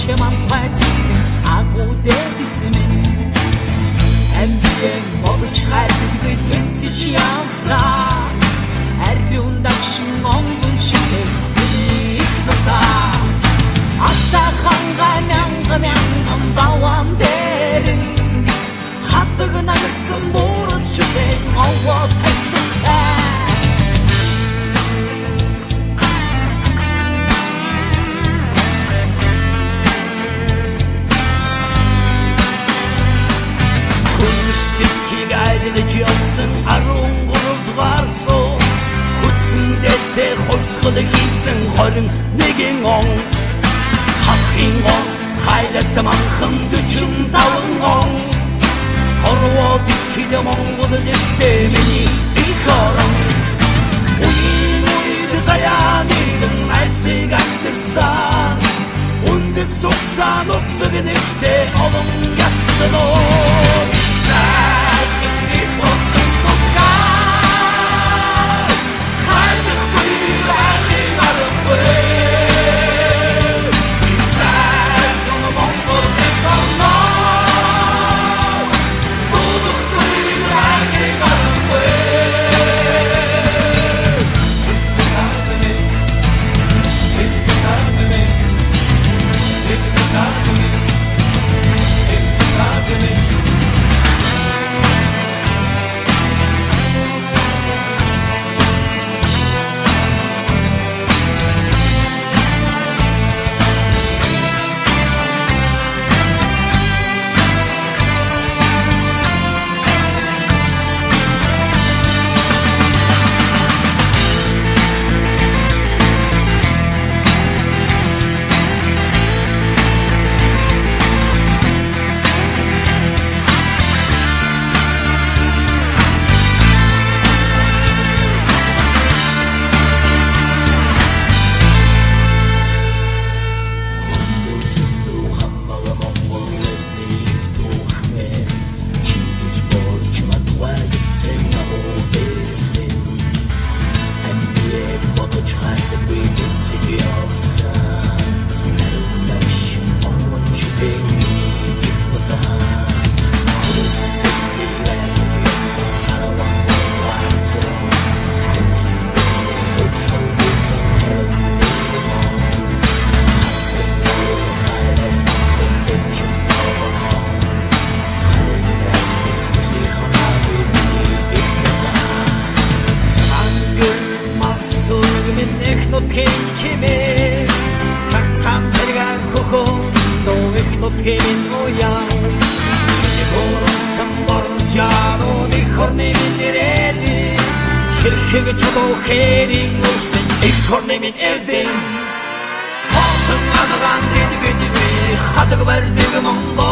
чаман хайцсан агуудээ бисмэн амбиен модч хайдгүй тэнцэж явсан ариун дагшин онгон шиг их нота ата ханга мянган баван дээр хатдаг нагсан бород шүтээ овоо тайдаа Stückig ayrılış yapsın arun guruldugarso Kutsun dette hoşgılı giysin horun negin on Kalkın on Haylasta mankhın düçün dağın on Horvo dikili mongulu destemeni ikarım Uydu zayanıydın ersig aydırsan Undu soksan optugun işte olun yasıdın on Hadık verdik Mongol